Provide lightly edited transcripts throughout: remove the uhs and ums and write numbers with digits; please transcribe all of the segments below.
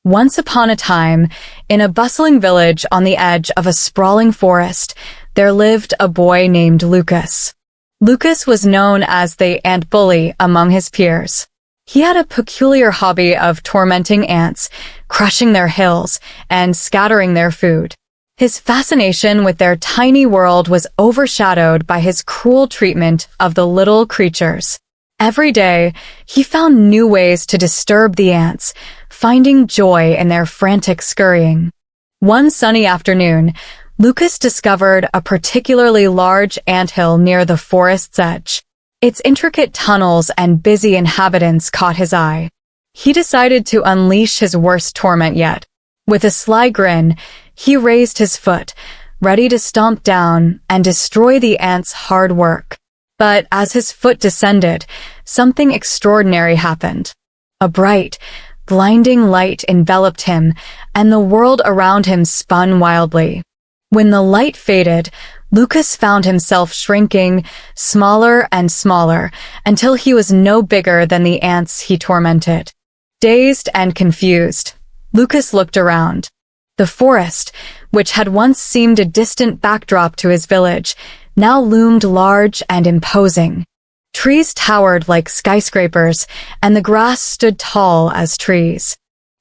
Once upon a time, in a bustling village on the edge of a sprawling forest, there lived a boy named Lucas. Lucas was known as the ant bully among his peers. He had a peculiar hobby of tormenting ants, crushing their hills, and scattering their food. His fascination with their tiny world was overshadowed by his cruel treatment of the little creatures. Every day, he found new ways to disturb the ants, finding joy in their frantic scurrying. One sunny afternoon, Lucas discovered a particularly large anthill near the forest's edge. Its intricate tunnels and busy inhabitants caught his eye. He decided to unleash his worst torment yet. With a sly grin, he raised his foot, ready to stomp down and destroy the ants' hard work. But as his foot descended, something extraordinary happened. A bright, blinding light enveloped him, and the world around him spun wildly. When the light faded, Lucas found himself shrinking, smaller and smaller, until he was no bigger than the ants he tormented. Dazed and confused, Lucas looked around. The forest, which had once seemed a distant backdrop to his village, now loomed large and imposing. Trees towered like skyscrapers, and the grass stood tall as trees.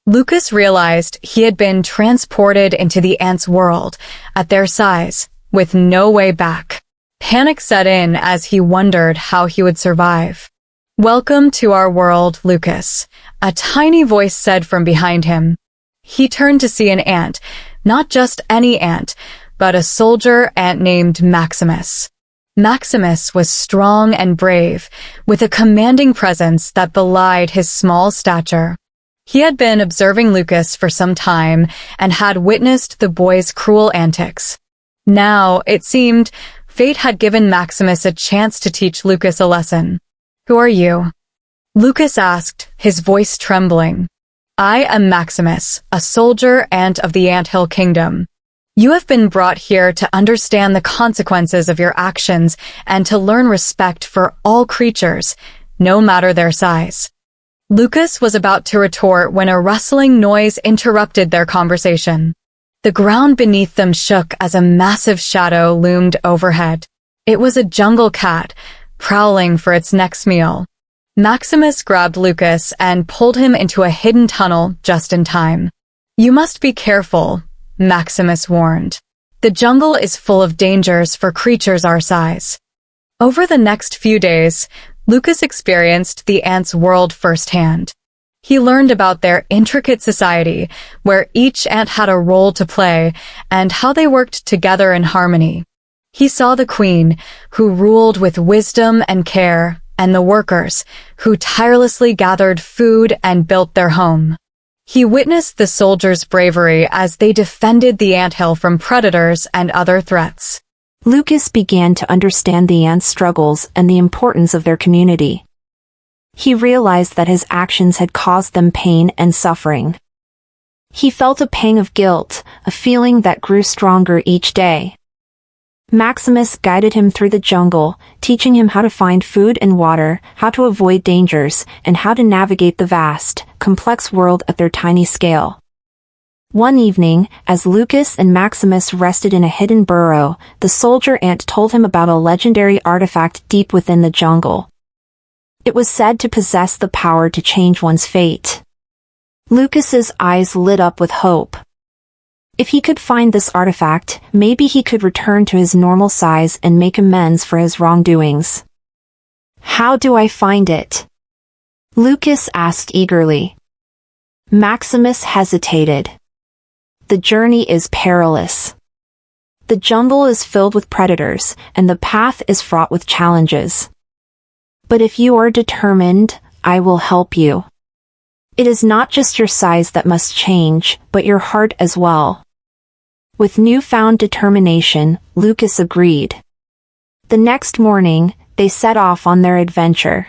Lucas realized he had been transported into the ants' world, at their size, with no way back. Panic set in as he wondered how he would survive. "Welcome to our world, Lucas," a tiny voice said from behind him. He turned to see an ant, not just any ant, but a soldier ant named Maximus. Maximus was strong and brave, with a commanding presence that belied his small stature. He had been observing Lucas for some time and had witnessed the boy's cruel antics. Now, it seemed, fate had given Maximus a chance to teach Lucas a lesson. "Who are you?" Lucas asked, his voice trembling. "I am Maximus, a soldier ant of the Anthill Kingdom. You have been brought here to understand the consequences of your actions and to learn respect for all creatures, no matter their size." Lucas was about to retort when a rustling noise interrupted their conversation. The ground beneath them shook as a massive shadow loomed overhead. It was a jungle cat, prowling for its next meal. Maximus grabbed Lucas and pulled him into a hidden tunnel just in time. "You must be careful," Maximus warned. "The jungle is full of dangers for creatures our size." Over the next few days, Lucas experienced the ants' world firsthand. He learned about their intricate society, where each ant had a role to play, and how they worked together in harmony. He saw the queen, who ruled with wisdom and care, and the workers, who tirelessly gathered food and built their home. He witnessed the soldiers' bravery as they defended the anthill from predators and other threats. Lucas began to understand the ants' struggles and the importance of their community. He realized that his actions had caused them pain and suffering. He felt a pang of guilt, a feeling that grew stronger each day. Maximus guided him through the jungle, teaching him how to find food and water, how to avoid dangers, and how to navigate the vast, complex world at their tiny scale. One evening, as Lucas and Maximus rested in a hidden burrow, the soldier ant told him about a legendary artifact deep within the jungle. It was said to possess the power to change one's fate. Lucas's eyes lit up with hope. If he could find this artifact, maybe he could return to his normal size and make amends for his wrongdoings. "How do I find it?" Lucas asked eagerly. Maximus hesitated. "The journey is perilous. The jungle is filled with predators, and the path is fraught with challenges. But if you are determined, I will help you. It is not just your size that must change, but your heart as well." With newfound determination, Lucas agreed. The next morning, they set off on their adventure.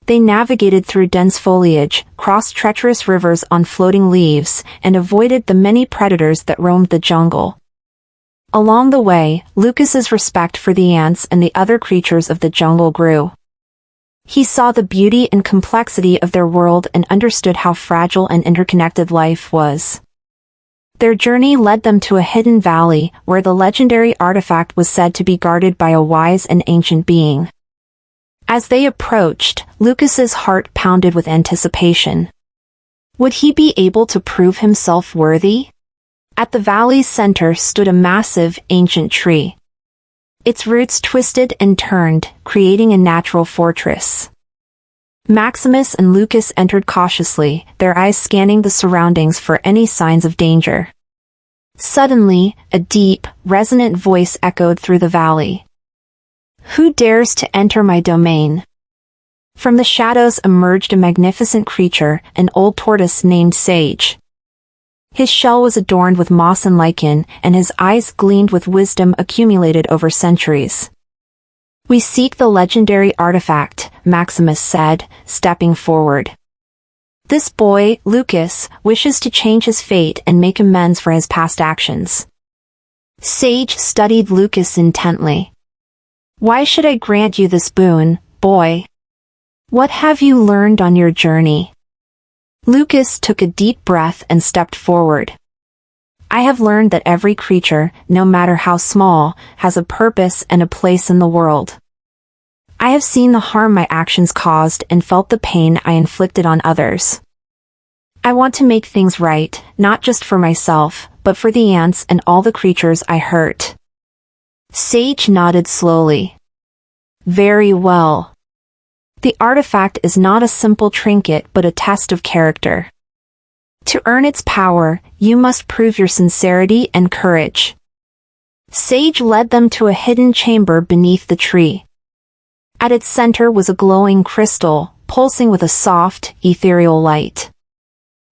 They navigated through dense foliage, crossed treacherous rivers on floating leaves, and avoided the many predators that roamed the jungle. Along the way, Lucas's respect for the ants and the other creatures of the jungle grew. He saw the beauty and complexity of their world and understood how fragile and interconnected life was. Their journey led them to a hidden valley where the legendary artifact was said to be guarded by a wise and ancient being. As they approached, Lucas's heart pounded with anticipation. Would he be able to prove himself worthy? At the valley's center stood a massive, ancient tree. Its roots twisted and turned, creating a natural fortress. Maximus and Lucas entered cautiously, their eyes scanning the surroundings for any signs of danger. Suddenly, a deep, resonant voice echoed through the valley. "Who dares to enter my domain?" From the shadows emerged a magnificent creature, an old tortoise named Sage. His shell was adorned with moss and lichen, and his eyes gleamed with wisdom accumulated over centuries. "We seek the legendary artifact," Maximus said, stepping forward. "This boy, Lucas, wishes to change his fate and make amends for his past actions." Sage studied Lucas intently. "Why should I grant you this boon, boy? What have you learned on your journey?" Lucas took a deep breath and stepped forward. "I have learned that every creature, no matter how small, has a purpose and a place in the world. I have seen the harm my actions caused and felt the pain I inflicted on others. I want to make things right, not just for myself, but for the ants and all the creatures I hurt." Sage nodded slowly. "Very well. The artifact is not a simple trinket but a test of character. To earn its power, you must prove your sincerity and courage." Sage led them to a hidden chamber beneath the tree. At its center was a glowing crystal, pulsing with a soft, ethereal light.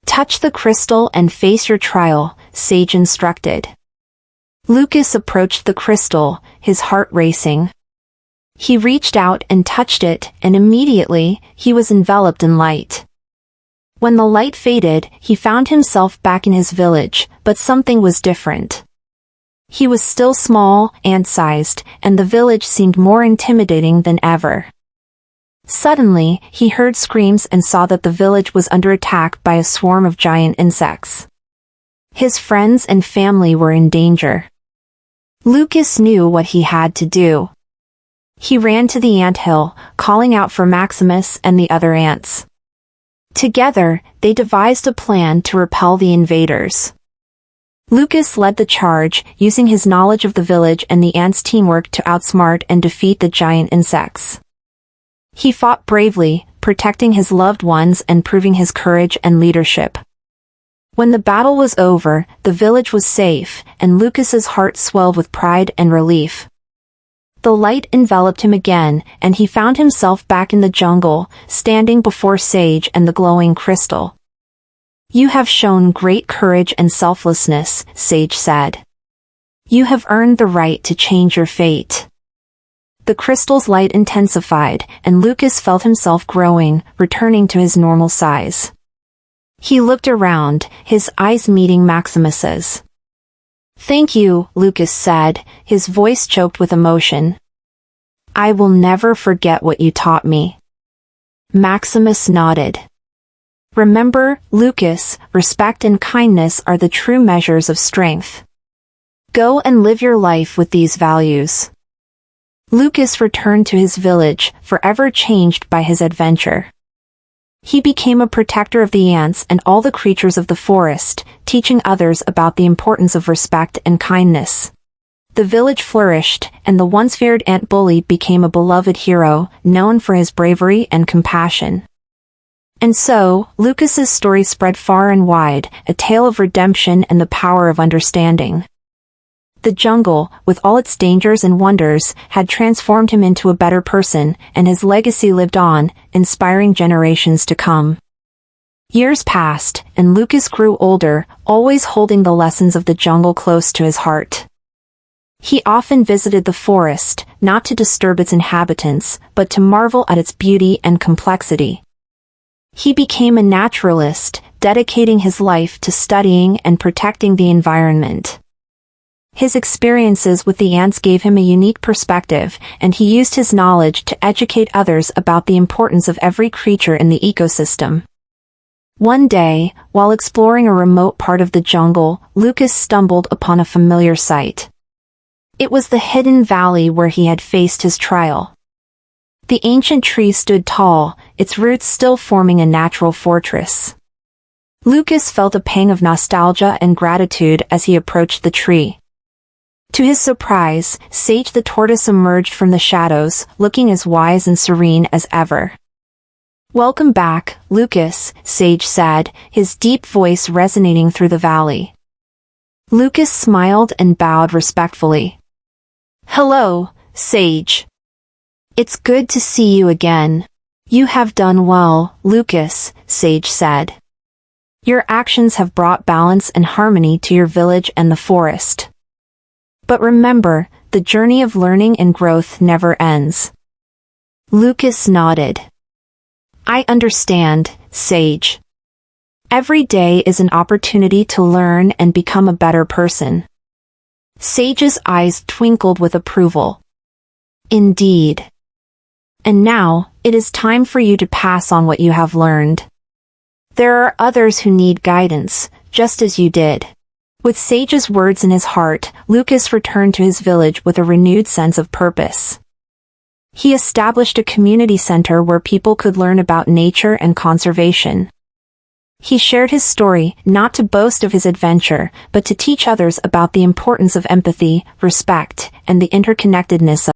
"Touch the crystal and face your trial," Sage instructed. Lucas approached the crystal, his heart racing. He reached out and touched it, and immediately, he was enveloped in light. When the light faded, he found himself back in his village, but something was different. He was still small, ant-sized, and the village seemed more intimidating than ever. Suddenly, he heard screams and saw that the village was under attack by a swarm of giant insects. His friends and family were in danger. Lucas knew what he had to do. He ran to the anthill, calling out for Maximus and the other ants. Together, they devised a plan to repel the invaders. Lucas led the charge, using his knowledge of the village and the ants' teamwork to outsmart and defeat the giant insects. He fought bravely, protecting his loved ones and proving his courage and leadership. When the battle was over, the village was safe, and Lucas's heart swelled with pride and relief. The light enveloped him again, and he found himself back in the jungle, standing before Sage and the glowing crystal. "You have shown great courage and selflessness," Sage said. "You have earned the right to change your fate." The crystal's light intensified, and Lucas felt himself growing, returning to his normal size. He looked around, his eyes meeting Maximus's. "Thank you," Lucas said, his voice choked with emotion. "I will never forget what you taught me." Maximus nodded. "Remember, Lucas, respect and kindness are the true measures of strength. Go and live your life with these values." Lucas returned to his village, forever changed by his adventure. He became a protector of the ants and all the creatures of the forest, teaching others about the importance of respect and kindness. The village flourished, and the once feared ant bully became a beloved hero, known for his bravery and compassion. And so, Lucas's story spread far and wide, a tale of redemption and the power of understanding. The jungle, with all its dangers and wonders, had transformed him into a better person, and his legacy lived on, inspiring generations to come. Years passed, and Lucas grew older, always holding the lessons of the jungle close to his heart. He often visited the forest, not to disturb its inhabitants, but to marvel at its beauty and complexity. He became a naturalist, dedicating his life to studying and protecting the environment. His experiences with the ants gave him a unique perspective, and he used his knowledge to educate others about the importance of every creature in the ecosystem. One day, while exploring a remote part of the jungle, Lucas stumbled upon a familiar sight. It was the hidden valley where he had faced his trial. The ancient tree stood tall, its roots still forming a natural fortress. Lucas felt a pang of nostalgia and gratitude as he approached the tree. To his surprise, Sage the tortoise emerged from the shadows, looking as wise and serene as ever. "Welcome back, Lucas," Sage said, his deep voice resonating through the valley. Lucas smiled and bowed respectfully. "Hello, Sage. It's good to see you again." "You have done well, Lucas," Sage said. "Your actions have brought balance and harmony to your village and the forest. But remember, the journey of learning and growth never ends." Lucas nodded. "I understand, Sage. Every day is an opportunity to learn and become a better person." Sage's eyes twinkled with approval. "Indeed. And now, it is time for you to pass on what you have learned. There are others who need guidance, just as you did." With Sage's words in his heart, Lucas returned to his village with a renewed sense of purpose. He established a community center where people could learn about nature and conservation. He shared his story, not to boast of his adventure, but to teach others about the importance of empathy, respect, and the interconnectedness of